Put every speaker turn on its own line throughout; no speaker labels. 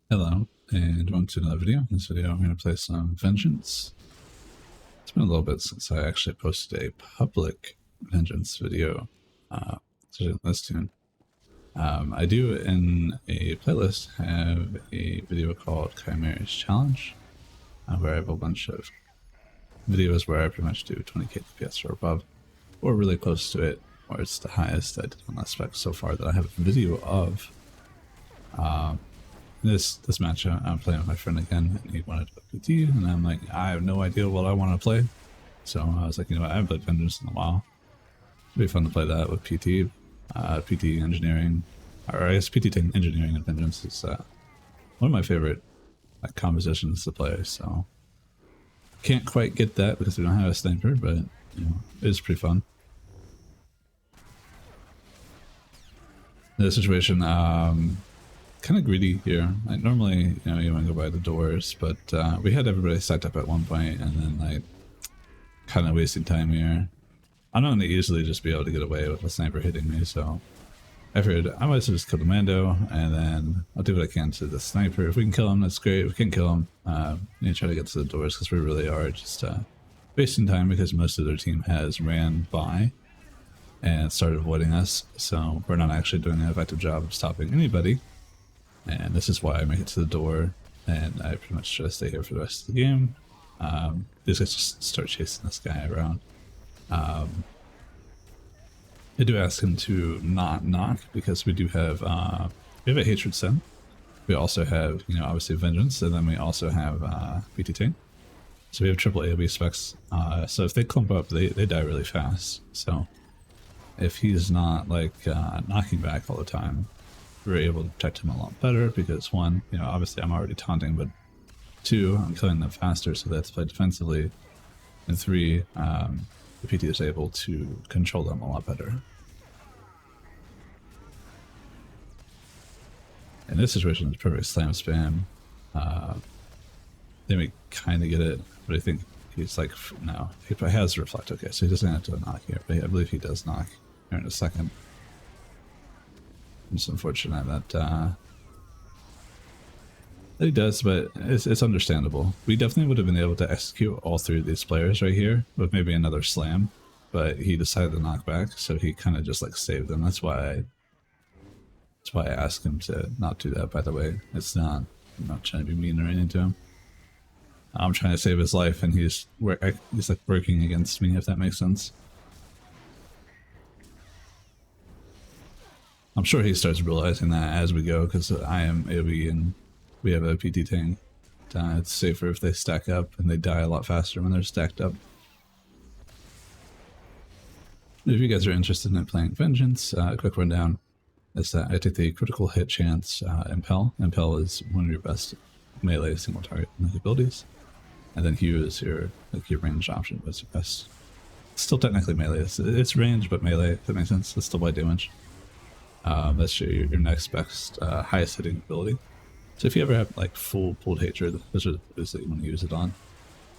Hello, and welcome to another video. In this video, I'm going to play some Vengeance. It's been a little bit since I actually posted a public Vengeance video, to this tune. I do, in a playlist, have a video called Carnage Challenge, where I have a bunch of videos where I pretty much do 20k DPS or above, or really close to it, where it's the highest I did on that spec so far that I have a video of. This match I'm playing with my friend again, and he wanted to PT, and I'm like, I have no idea what I want to play. So I was like, you know what, I haven't played Vengeance in a while. It'd be fun to play that with PT. PT Engineering, or I guess PT Engineering and Vengeance is one of my favorite compositions to play, so can't quite get that because we don't have a sniper, but you know, it is pretty fun. The situation, kind of greedy here. Like normally, you know, you want to go by the doors, but we had everybody stacked up at one point, and then like kind of wasting time here. I'm not going to easily just be able to get away with a sniper hitting me, so I figured I might as well just kill the Mando, and then I'll do what I can to the sniper. If we can kill him, that's great. If we can't kill him, you know, try to get to the doors, because we really are just wasting time, because most of their team has ran by and started avoiding us, so we're not actually doing an effective job of stopping anybody. And this is why I make it to the door, and I pretty much try to stay here for the rest of the game. These guys just start chasing this guy around. I do ask him to not knock, because we do have a Hatred Sin. We also have, you know, obviously Vengeance, and then we also have BT. So we have triple AoE specs. So if they clump up, they die really fast. So if he's not like knocking back all the time, we're able to protect him a lot better, because one, you know, obviously I'm already taunting, but two, I'm killing them faster, so they have to play defensively, and three, the PT is able to control them a lot better. In this situation, it's perfect slam spam. They may kind of get it, but I think he's like, no, he has reflect. Okay, so he doesn't have to knock here, but I believe he does knock here in a second. It's unfortunate that he does, but it's understandable. We definitely would have been able to execute all three of these players right here with maybe another slam, but he decided to knock back, so he kind of just like saved them. That's why I asked him to not do that. By the way, it's not, I'm not trying to be mean or anything to him. I'm trying to save his life, and he's like working against me, if that makes sense. I'm sure he starts realizing that as we go, because I am AoE and we have a PT tank. It's safer if they stack up, and they die a lot faster when they're stacked up. If you guys are interested in playing Vengeance, a quick rundown is that I take the critical hit chance Impel. Impel is one of your best melee single target abilities. And then Hue is your range option, but it's your best. It's still technically melee. It's range, but melee, if that makes sense. It's still white damage. That's your next best, highest hitting ability. So if you ever have like full pulled hatred, those are the abilities that you want to use it on.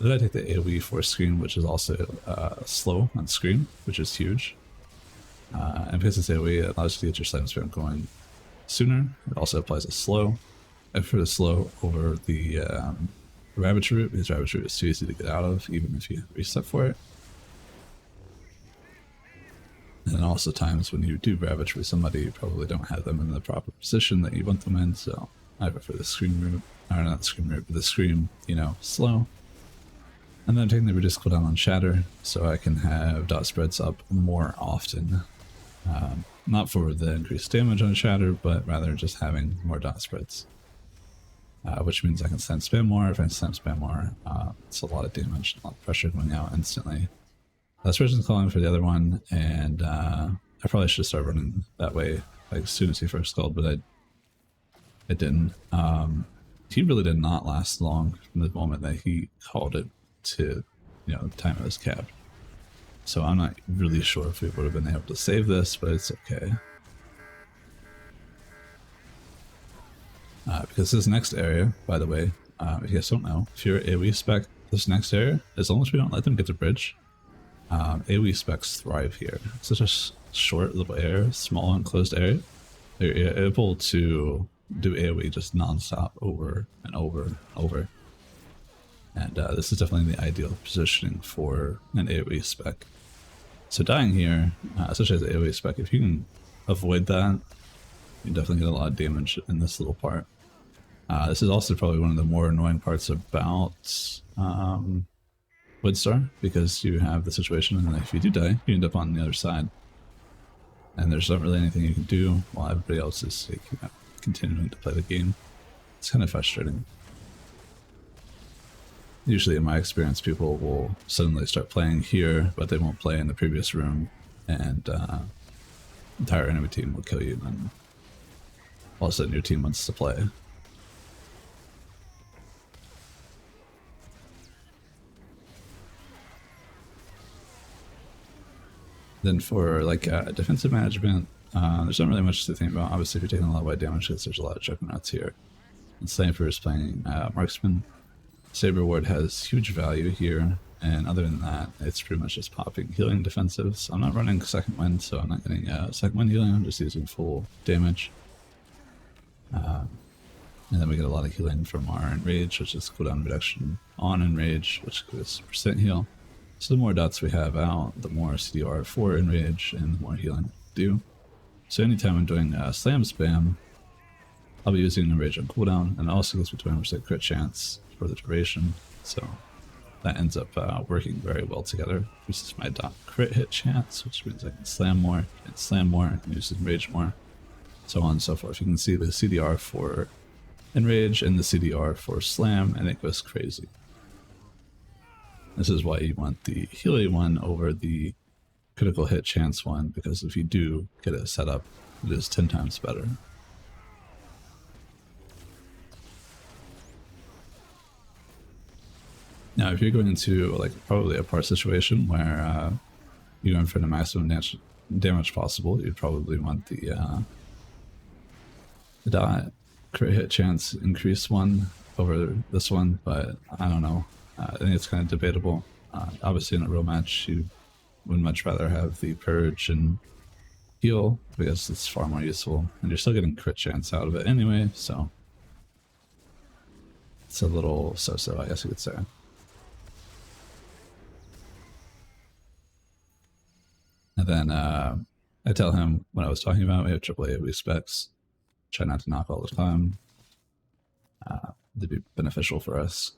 Then I take the AoE for Scream, which is also slow on Scream, which is huge. And because it's AoE, it allows you to get your slam spam going sooner. It also applies a slow. And for the slow over the Ravage Root, because Ravage Root is too easy to get out of, even if you reset for it. And then also times when you do Ravage with somebody, you probably don't have them in the proper position that you want them in, so I prefer the Scream route, or not the Scream route, but the Scream, you know, slow. And then I'm taking the reduce cooldown on Shatter, so I can have dot spreads up more often. Not for the increased damage on Shatter, but rather just having more dot spreads. Which means I can slam spam more. If I slam spam more, it's a lot of damage, a lot of pressure going out instantly. Surgeon's calling for the other one, and I probably should start running that way like as soon as he first called, but I didn't. He really did not last long from the moment that he called it to, you know, the time it was capped. So I'm not really sure if we would have been able to save this, but it's okay. Because this next area, by the way, if you guys don't know, if you're AoE spec, this next area, as long as we don't let them get the bridge, AoE specs thrive here. It's such a short little area, small enclosed area. They're able to do AoE just non-stop over and over and over. And this is definitely the ideal positioning for an AoE spec. So dying here, especially as an AoE spec, if you can avoid that, you definitely get a lot of damage in this little part. This is also probably one of the more annoying parts about SWTOR, because you have the situation and if you do die, you end up on the other side. And there's not really anything you can do while everybody else is like, continuing to play the game. It's kind of frustrating. Usually in my experience, people will suddenly start playing here, but they won't play in the previous room, and the entire enemy team will kill you, and all of a sudden your team wants to play. Then for like defensive management, there's not really much to think about. Obviously, if you're taking a lot of white damage, because there's a lot of juggernauts here. And Slamper is playing marksman. Saber Ward has huge value here, and other than that, it's pretty much just popping healing defensives. I'm not running second wind, so I'm not getting second wind healing. I'm just using full damage. And then we get a lot of healing from our Enrage, which is cooldown reduction on Enrage, which gives % heal. So the more dots we have out, the more CDR for Enrage, and the more healing we do. So anytime I'm doing Slam Spam, I'll be using Enrage on cooldown, and it also gives me 20% crit chance for the duration. So that ends up working very well together. This is my dot crit hit chance, which means I can slam more, and use Enrage more, so on and so forth. You can see the CDR for Enrage and the CDR for Slam, and it goes crazy. This is why you want the Healy one over the critical hit chance one, because if you do get it set up, it is 10 times better. Now, if you're going into like probably a part situation where you're going for the maximum damage possible, you'd probably want the dot crit hit chance increase one over this one, but I don't know. I think it's kind of debatable. Obviously, in a real match, you would much rather have the purge and heal, because it's far more useful, and you're still getting crit chance out of it anyway, so it's a little so-so, I guess you could say. And then I tell him when I was talking about we have AAA AoE specs, try not to knock all the time. They'd be beneficial for us.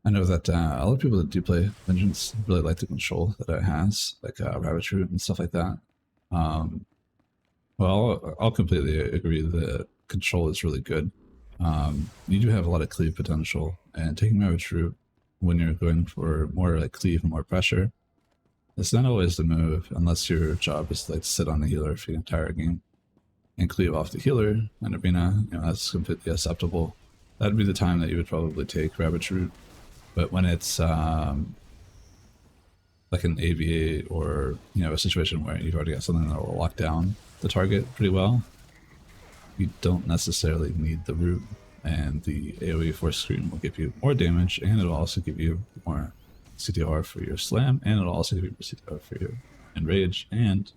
I know that a lot of people that do play Vengeance really like the control that it has, like Rabbit Root and stuff like that. Well, I'll completely agree that control is really good. You do have a lot of cleave potential, and taking Rabbit Root when you're going for more like cleave and more pressure, it's not always the move unless your job is to like sit on the healer for the entire game and cleave off the healer in arena. You know, that's completely acceptable. That'd be the time that you would probably take Rabbit Root. But when it's like an AVA or, you know, a situation where you've already got something that will lock down the target pretty well, you don't necessarily need the root, and the AoE force screen will give you more damage, and it'll also give you more CTR for your slam, and it'll also give you more CTR for your enrage, and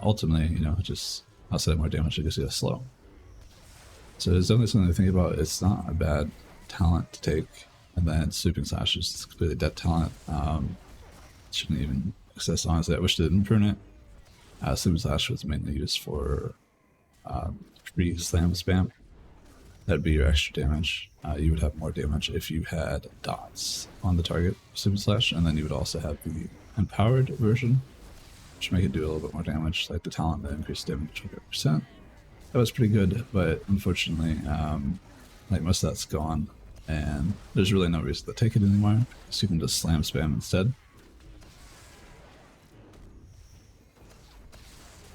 ultimately, you know, just outside of more damage, it gives you a slow. So there's definitely something to think about. It's not a bad talent to take. And then Sweeping Slash is completely dead talent. Shouldn't even exist, honestly. I wish they didn't prune it. Sweeping Slash was mainly used for free slam spam. That'd be your extra damage. You would have more damage if you had dots on the target Sweeping Slash, and then you would also have the empowered version, which make it do a little bit more damage, like the talent that increased damage 20%. That was pretty good, but unfortunately, like most of that's gone. And there's really no reason to take it anymore, so you can just slam spam instead.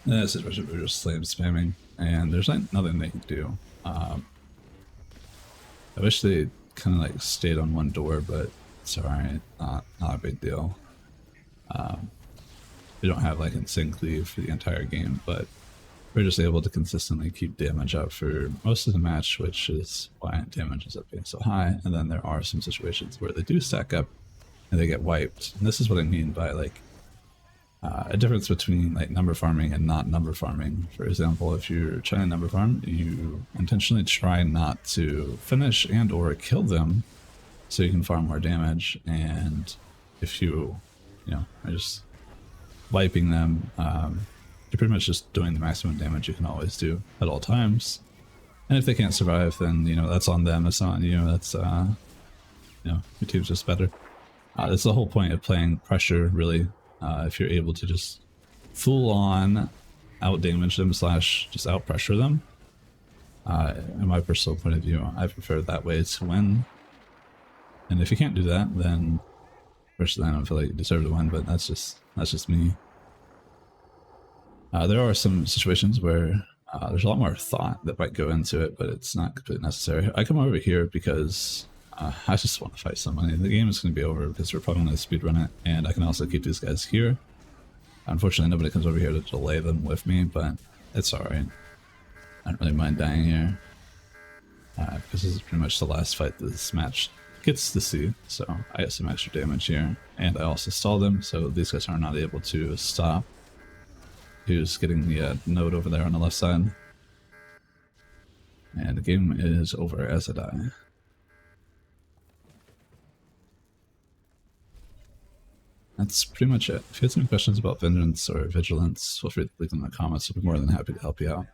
In that situation, we're just slam spamming, and there's like nothing they can do. I wish they kind of like stayed on one door, but it's alright, not a big deal. We don't have like insane cleave for the entire game, but we're just able to consistently keep damage up for most of the match, which is why damage is up being so high. And then there are some situations where they do stack up and they get wiped. And this is what I mean by like a difference between like number farming and not number farming. For example, if you're trying to number farm, you intentionally try not to finish and or kill them so you can farm more damage. And if you know, are just wiping them, you're pretty much just doing the maximum damage you can always do at all times. And if they can't survive, then, you know, that's on them, it's not on you, that's, you know, your team's just better. That's the whole point of playing pressure, really. If you're able to just full on out damage them / just out pressure them, in my personal point of view, I prefer that way to win. And if you can't do that, then personally I don't feel like you deserve to win, but that's just me. There are some situations where there's a lot more thought that might go into it, but it's not completely necessary. I come over here because I just want to fight somebody. The game is going to be over because we're probably going to speedrun it, and I can also keep these guys here. Unfortunately, nobody comes over here to delay them with me, but it's alright. I don't really mind dying here, because this is pretty much the last fight that this match gets to see, so I get some extra damage here. And I also stalled them, so these guys are not able to stop. Who's getting the node over there on the left side. And the game is over as I die. That's pretty much it. If you have any questions about Vengeance or Vigilance, feel free to leave them in the comments. I'll be more than happy to help you out.